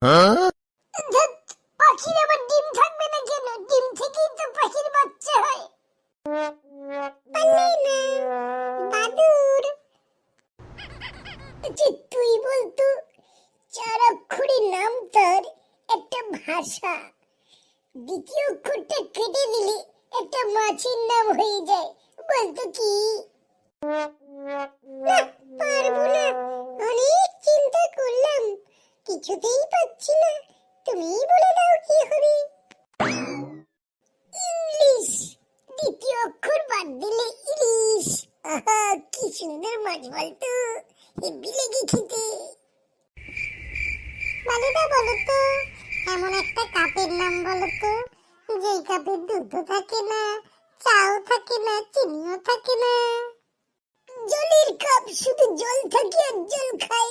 ধ্যাৎ, পাখির আবার ডিম থাকবে না কেন? ডিম থেকেই তো পাখির বাচ্চা হয়। পারলে না, বাদুর। আচ্ছা, তুই বলতো, 4 অক্ষরের নাম তার একটা ভাষা, দ্বিতীয় অক্ষরটা কেটে দিলে একটা মাছের নাম হয়ে যায়, বলতো কি? না, পারবো না। অনেক চিন্তা করলাম, কিছুতেই পাচ্ছি না। তুমিই বলে দাও কি হবে। ইংলিশ। দ্বিতীয় অক্ষর বাদ দিলে ইলিশ। আহা, কি সুন্দর মাছ বলতো, হেব্বি লেগে খেতে। মালিদা, বলতো এমন একটা কাপের নাম বলতো, যেই কাপে দুধও থাকে না, চাও থাকে না, চিনিও থাকে না। জলের কাপ, শুধু জল থাকে আর জল খাই।